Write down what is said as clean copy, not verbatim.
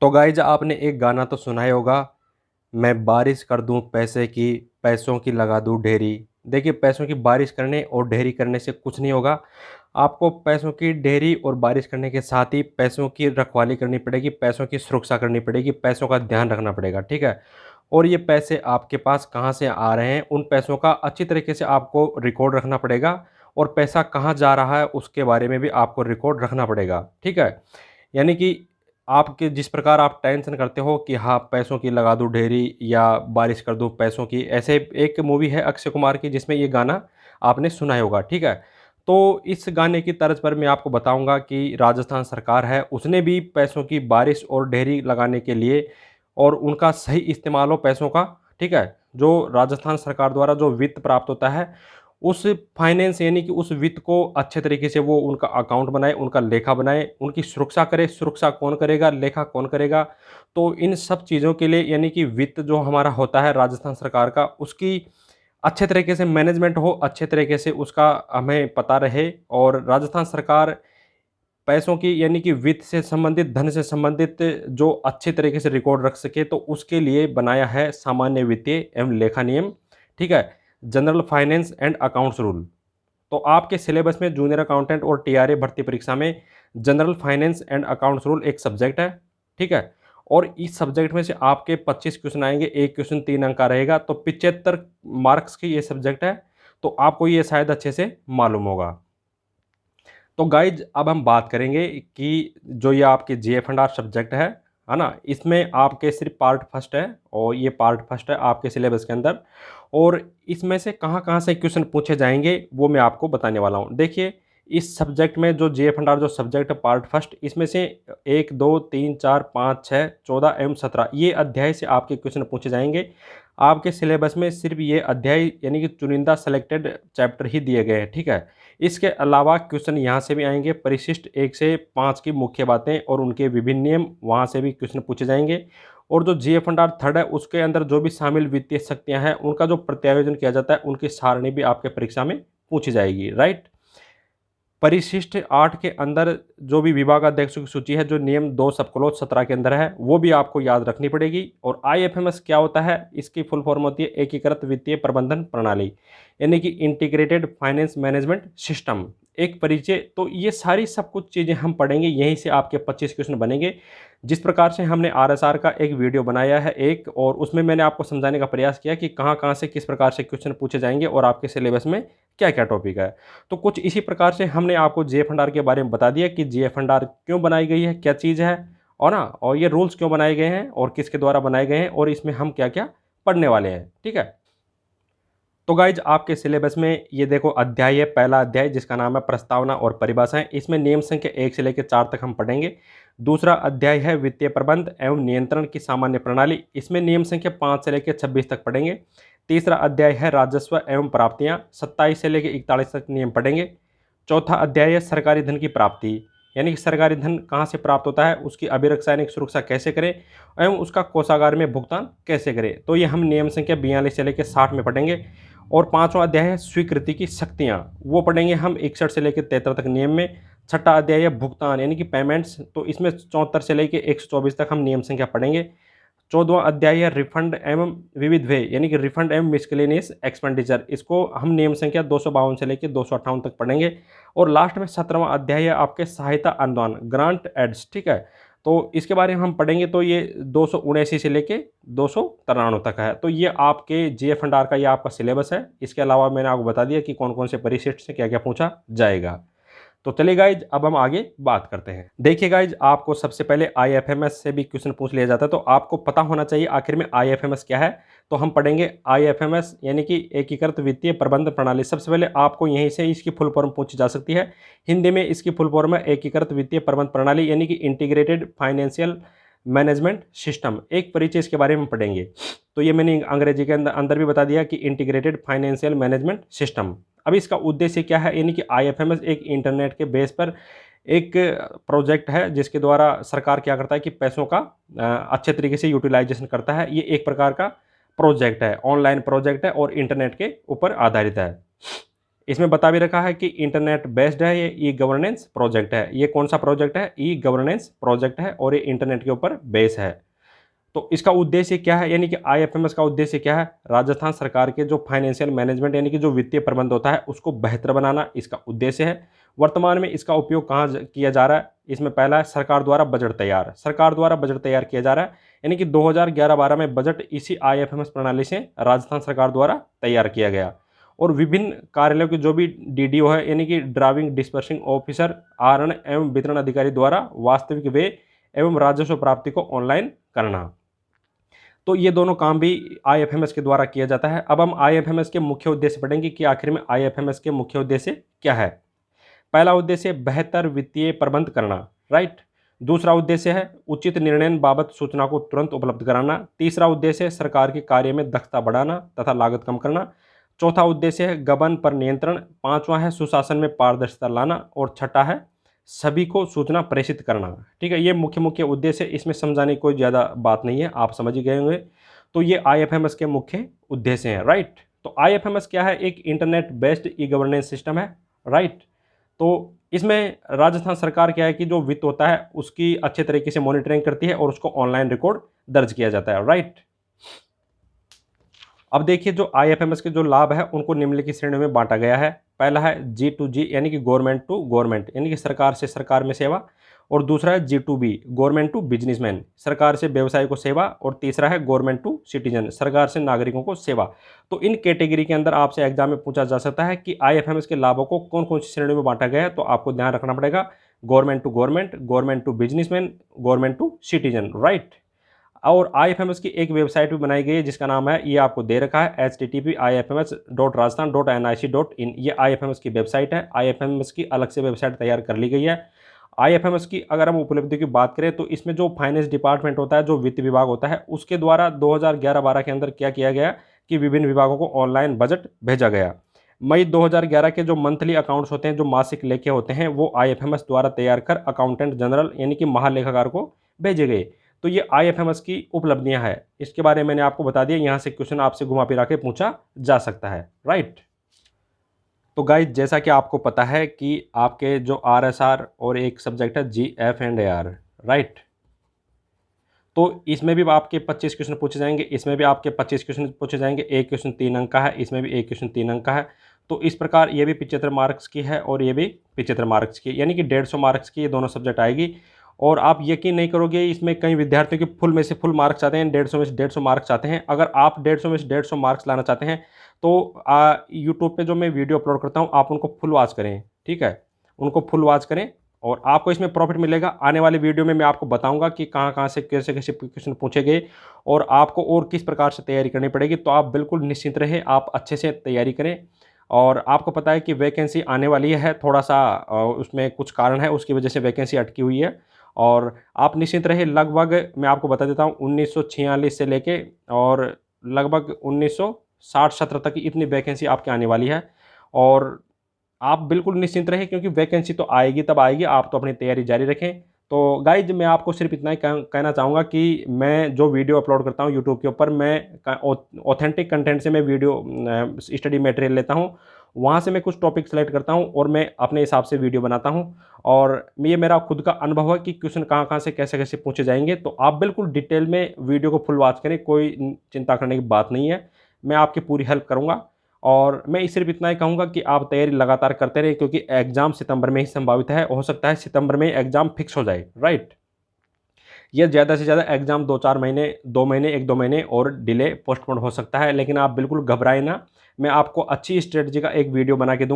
तो गाइज आपने एक गाना तो सुना ही होगा, मैं बारिश कर दूं पैसे की, पैसों की लगा दूं ढेरी। देखिए, पैसों की बारिश करने और ढेरी करने से कुछ नहीं होगा। आपको पैसों की ढेरी और बारिश करने के साथ ही पैसों की रखवाली करनी पड़ेगी, पैसों की सुरक्षा करनी पड़ेगी, पैसों का ध्यान रखना पड़ेगा, ठीक है। और ये पैसे आपके पास कहाँ से आ रहे हैं, उन पैसों का अच्छी तरीके से आपको रिकॉर्ड रखना पड़ेगा। और पैसा कहाँ जा रहा है उसके बारे में भी आपको रिकॉर्ड रखना पड़ेगा, ठीक है। यानी कि आपके जिस प्रकार आप टेंशन करते हो कि हाँ, पैसों की लगा दूँ ढेरी या बारिश कर दूँ पैसों की, ऐसे एक मूवी है अक्षय कुमार की जिसमें ये गाना आपने सुना ही होगा, ठीक है। तो इस गाने की तर्ज पर मैं आपको बताऊंगा कि राजस्थान सरकार है, उसने भी पैसों की बारिश और ढेरी लगाने के लिए और उनका सही इस्तेमाल हो पैसों का, ठीक है। जो राजस्थान सरकार द्वारा जो वित्त प्राप्त होता है, उस फाइनेंस यानी कि उस वित्त को अच्छे तरीके से वो उनका अकाउंट बनाए, उनका लेखा बनाए, उनकी सुरक्षा करे। सुरक्षा कौन करेगा, लेखा कौन करेगा। तो इन सब चीज़ों के लिए यानी कि वित्त जो हमारा होता है राजस्थान सरकार का, उसकी अच्छे तरीके से मैनेजमेंट हो, अच्छे तरीके से उसका हमें पता रहे। और राजस्थान सरकार पैसों की यानी कि वित्त से संबंधित, धन से संबंधित जो अच्छे तरीके से रिकॉर्ड रख सके, तो उसके लिए बनाया है सामान्य वित्तीय एवं लेखा नियम, ठीक है, general finance and accounts rule. तो आपके सिलेबस में जूनियर अकाउंटेंट और टीआरए भर्ती परीक्षा में general finance and accounts rule एक सब्जेक्ट है, ठीक है। और इस सब्जेक्ट में से आपके 25 क्वेश्चन आएंगे, एक क्वेश्चन 3 अंक का रहेगा, तो 75 मार्क्स की ये सब्जेक्ट है। तो आपको ये शायद अच्छे से मालूम होगा। तो गाइज अब हम बात करेंगे कि जो ये आपके जीएफ एंड आर सब्जेक्ट है ना, इसमें आपके सिर्फ पार्ट फर्स्ट है और ये पार्ट फर्स्ट है आपके सिलेबस के अंदर। और इसमें से कहाँ कहाँ से क्वेश्चन पूछे जाएंगे वो मैं आपको बताने वाला हूँ। देखिए, इस सब्जेक्ट में जो जीएफ एंड आर जो सब्जेक्ट है पार्ट फर्स्ट, इसमें से 1 2 3 4 5 6 14 एवं 17 ये अध्याय से आपके क्वेश्चन पूछे जाएंगे। आपके सिलेबस में सिर्फ ये अध्याय यानी कि चुनिंदा सेलेक्टेड चैप्टर ही दिए गए हैं, ठीक है। इसके अलावा क्वेश्चन यहाँ से भी आएंगे, परिशिष्ट 1 से 5 की मुख्य बातें और उनके विभिन्न नियम, वहाँ से भी क्वेश्चन पूछे जाएंगे। और जो जीएफ एंड आर थर्ड है, उसके अंदर जो भी शामिल वित्तीय शक्तियाँ हैं, उनका जो प्रत्यायोजन किया जाता है, उनकी सारणी भी आपके परीक्षा में पूछी जाएगी, राइट। परिशिष्ट 8 के अंदर जो भी विभागाध्यक्षों की सूची है, जो नियम 2 सब क्लोज 17 के अंदर है, वो भी आपको याद रखनी पड़ेगी। और आईएफएमएस क्या होता है, इसकी फुल फॉर्म होती है एकीकृत वित्तीय प्रबंधन प्रणाली, यानी कि इंटीग्रेटेड फाइनेंस मैनेजमेंट सिस्टम, एक परिचय। तो ये सारी सब कुछ चीज़ें हम पढ़ेंगे, यहीं से आपके 25 क्वेश्चन बनेंगे। जिस प्रकार से हमने आरएसआर का एक वीडियो बनाया है एक, और उसमें मैंने आपको समझाने का प्रयास किया कि कहाँ कहाँ से किस प्रकार से क्वेश्चन पूछे जाएंगे और आपके सिलेबस में क्या क्या टॉपिक है। तो कुछ इसी प्रकार से हमने आपको जीएफ एंड आर के बारे में बता दिया कि जीएफ एंड आर क्यों बनाई गई है, क्या चीज़ है, और ना, और ये रूल्स क्यों बनाए गए हैं और किसके द्वारा बनाए गए हैं, और इसमें हम क्या क्या पढ़ने वाले हैं, ठीक है। तो गाइज आपके सिलेबस में ये देखो अध्याय है, पहला अध्याय जिसका नाम है प्रस्तावना और परिभाषाएं। इसमें नियम संख्या 1 से लेकर 4 तक हम पढ़ेंगे। दूसरा अध्याय है वित्तीय प्रबंध एवं नियंत्रण की सामान्य प्रणाली, इसमें नियम संख्या 5 से लेकर 26 तक पढ़ेंगे। तीसरा अध्याय है राजस्व एवं प्राप्तियां, 27 से लेकर 41 तक नियम पढ़ेंगे। चौथा अध्याय है सरकारी धन की प्राप्ति, यानी कि सरकारी धन कहाँ से प्राप्त होता है, उसकी अभिरक्षा यानी सुरक्षा कैसे करें एवं उसका कोषागार में भुगतान कैसे करें। तो ये हम नियम संख्या 42 से लेकर 60 में पढ़ेंगे। और पांचवा अध्याय है स्वीकृति की शक्तियाँ, वो पढ़ेंगे हम 61 से लेकर 73 तक नियम में। छठा अध्याय है भुगतान यानी कि पेमेंट्स, तो इसमें 74 से लेकर 124 तक हम नियम संख्या पढ़ेंगे। 14वां अध्याय है रिफंड एवं विविध व्यय, यानी कि रिफंड एवं मिसलेनियस एक्सपेंडिचर, इसको हम नियम संख्या 252 से लेकर 258 तक पढ़ेंगे। और लास्ट में 17वां अध्याय है आपके सहायता अनुदान, ग्रांट एड्स, ठीक है। तो इसके बारे में हम पढ़ेंगे, तो ये 279 से लेके 293 तक है। तो ये आपके जीएफ एंड आर का ये आपका सिलेबस है। इसके अलावा मैंने आपको बता दिया कि कौन कौन से परिशिष्ट से क्या क्या पूछा जाएगा। तो चलिए गाइज अब हम आगे बात करते हैं। देखिए गाइज, आपको सबसे पहले आईएफएमएस से भी क्वेश्चन पूछ लिया जाता है, तो आपको पता होना चाहिए आखिर में आईएफएमएस क्या है। तो हम पढ़ेंगे आईएफएमएस यानी कि एकीकृत वित्तीय प्रबंधन प्रणाली। सबसे पहले आपको यहीं से इसकी फुल फॉर्म पूछी जा सकती है। हिंदी में इसकी फुल फॉर्म है एकीकृत वित्तीय प्रबंधन प्रणाली, यानी कि इंटीग्रेटेड फाइनेंशियल मैनेजमेंट सिस्टम। एक परिचय इसके बारे में पढ़ेंगे। तो ये मैंने अंग्रेजी के अंदर भी बता दिया कि इंटीग्रेटेड फाइनेंशियल मैनेजमेंट सिस्टम। अब इसका उद्देश्य क्या है, यानी कि आईएफएमएस एक इंटरनेट के बेस पर एक प्रोजेक्ट है जिसके द्वारा सरकार क्या करता है कि पैसों का अच्छे तरीके से यूटिलाइजेशन करता है। ये एक प्रकार का प्रोजेक्ट है, ऑनलाइन प्रोजेक्ट है और इंटरनेट के ऊपर आधारित है। इसमें बता भी रखा है कि इंटरनेट बेस्ड है, ये ई गवर्नेंस प्रोजेक्ट है। ये कौन सा प्रोजेक्ट है? ई गवर्नेंस प्रोजेक्ट है और ये इंटरनेट के ऊपर बेस है। तो इसका उद्देश्य क्या है, यानी कि आईएफएमएस का उद्देश्य क्या है? राजस्थान सरकार के जो फाइनेंशियल मैनेजमेंट यानी कि जो वित्तीय प्रबंध होता है उसको बेहतर बनाना इसका उद्देश्य है। वर्तमान में इसका उपयोग कहाँ किया जा रहा है? इसमें पहला है सरकार द्वारा बजट तैयार, सरकार द्वारा बजट तैयार किया जा रहा है, यानी कि 2011-12 में बजट इसी आईएफएमएस प्रणाली से राजस्थान सरकार द्वारा तैयार किया गया। और विभिन्न कार्यालयों के जो भी डीडीओ है यानी कि ड्राइविंग डिस्पर्सिंग ऑफिसर, आहरण एवं वितरण अधिकारी द्वारा वास्तविक व्यय एवं राजस्व प्राप्ति को ऑनलाइन करना। तो ये दोनों काम भी आईएफएमएस के द्वारा किया जाता है। अब हम आईएफएमएस के मुख्य उद्देश्य पढ़ेंगे कि आखिर में आईएफएमएस के मुख्य उद्देश्य क्या है। पहला उद्देश्य बेहतर वित्तीय प्रबंध करना, राइट। दूसरा उद्देश्य है उचित निर्णय बाबत सूचना को तुरंत उपलब्ध कराना। तीसरा उद्देश्य है सरकार के कार्य में दक्षता बढ़ाना तथा लागत कम करना। चौथा उद्देश्य है गबन पर नियंत्रण। पांचवा है सुशासन में पारदर्शिता लाना और छठा है सभी को सूचना प्रेषित करना। ठीक है, ये मुख्य मुख्य उद्देश्य, इसमें समझाने की कोई ज़्यादा बात नहीं है, आप समझ ही गए होंगे। तो ये आईएफएमएस के मुख्य उद्देश्य हैं, राइट। तो आईएफएमएस क्या है? एक internet based e governance system है, राइट। तो इसमें राजस्थान सरकार क्या है कि जो वित्त होता है उसकी अच्छे तरीके से मॉनिटरिंग करती है और उसको ऑनलाइन रिकॉर्ड दर्ज किया जाता है, राइट। अब देखिए जो आईएफएमएस के जो लाभ है उनको निम्नलिखित श्रेणियों में बांटा गया है। पहला है G2G यानी कि गवर्नमेंट टू गवर्नमेंट यानी कि सरकार से सरकार में सेवा, और दूसरा है G2B गवर्नमेंट टू बिजनेसमैन, सरकार से व्यवसाय को सेवा, और तीसरा है गवर्नमेंट टू सिटीजन, सरकार से नागरिकों को सेवा। तो इन कैटेगरी के अंदर आपसे एग्जाम में पूछा जा सकता है कि आईएफएमएस के लाभों को कौन कौन सी श्रेणियों में बांटा गया है। तो आपको ध्यान रखना पड़ेगा government to government, government to businessman, government to citizen, right. और आईएफएमएस की एक वेबसाइट भी बनाई गई है जिसका नाम है, ये आपको दे रखा है, http://ifms.rajasthan.nic.in। ये आईएफएमएस की वेबसाइट है। आईएफएमएस की अलग से वेबसाइट तैयार कर ली गई है। आईएफएमएस की अगर हम उपलब्धि की बात करें तो इसमें जो फाइनेंस डिपार्टमेंट होता है, जो वित्त विभाग होता है, उसके द्वारा 2011-12 के अंदर क्या किया गया कि विभिन्न विभागों को ऑनलाइन बजट भेजा गया। मई 2011 के जो मंथली अकाउंट्स होते हैं, जो मासिक लेखे होते हैं, वो आईएफएमएस द्वारा तैयार कर अकाउंटेंट जनरल यानी कि महालेखाकार को भेजे गए। तो ये आईएफएमएस की उपलब्धियां हैं, इसके बारे में मैंने आपको बता दिया। यहाँ से क्वेश्चन आपसे घुमा फिरा के पूछा जा सकता है, राइट। तो गाइज जैसा कि आपको पता है कि आपके जो आरएसआर और एक सब्जेक्ट है GF&AR, राइट। तो इसमें भी आपके 25 क्वेश्चन पूछे जाएंगे, इसमें भी आपके 25 क्वेश्चन पूछे जाएंगे। एक क्वेश्चन 3 अंक का है, इसमें भी एक क्वेश्चन 3 अंक का है। तो इस प्रकार ये भी 75 मार्क्स की है और ये भी 75 मार्क्स की, यानी कि 150 मार्क्स की ये दोनों सब्जेक्ट आएगी। और आप यकीन नहीं करोगे, इसमें कई विद्यार्थियों के फुल में से फुल मार्क्स आते हैं, 150 में से 150 मार्क्स आते हैं। अगर आप 150 में से 150 मार्क्स लाना चाहते हैं तो यूट्यूब पे जो मैं वीडियो अपलोड करता हूँ आप उनको फुल वॉच करें, ठीक है, उनको फुल वॉच करें और आपको इसमें प्रॉफिट मिलेगा। आने वाले वीडियो में मैं आपको बताऊंगा कि कहाँ कहाँ से कैसे कैसे क्वेश्चन पूछे गए और आपको और किस प्रकार से तैयारी करनी पड़ेगी। तो आप बिल्कुल निश्चिंत रहें, आप अच्छे से तैयारी करें। और आपको पता है कि वैकेंसी आने वाली है, थोड़ा सा उसमें कुछ कारण है, उसकी वजह से वैकेंसी अटकी हुई है। और आप निश्चिंत रहे, लगभग मैं आपको बता देता हूँ 1946 से लेके और लगभग 1960-70 तक की इतनी वैकेंसी आपके आने वाली है। और आप बिल्कुल निश्चिंत रहें क्योंकि वैकेंसी तो आएगी तब आएगी, आप तो अपनी तैयारी जारी रखें। तो गाइज मैं आपको सिर्फ इतना ही कहना चाहूँगा कि मैं जो वीडियो अपलोड करता हूँ यूट्यूब के ऊपर, मैं ऑथेंटिक कंटेंट से मैं वीडियो स्टडी मटेरियल लेता हूँ, वहाँ से मैं कुछ टॉपिक सेलेक्ट करता हूँ और मैं अपने हिसाब से वीडियो बनाता हूँ। और ये मेरा खुद का अनुभव है कि क्वेश्चन कहाँ कहाँ से कैसे कैसे पूछे जाएंगे। तो आप बिल्कुल डिटेल में वीडियो को फुल वॉच करें, कोई चिंता करने की बात नहीं है, मैं आपकी पूरी हेल्प करूँगा। और मैं सिर्फ इतना ही कहूँगा कि आप तैयारी लगातार करते रहें क्योंकि एग्ज़ाम सितंबर में ही संभावित है, हो सकता है सितंबर में एग्ज़ाम फिक्स हो जाए, राइट। ये ज़्यादा से ज़्यादा एग्ज़ाम 2-4 महीने, 2 महीने, 1-2 महीने और डिले पोस्टपोन हो सकता है, लेकिन आप बिल्कुल घबराएं ना। मैं आपको अच्छी स्ट्रेटजी का एक वीडियो बना के दूँ।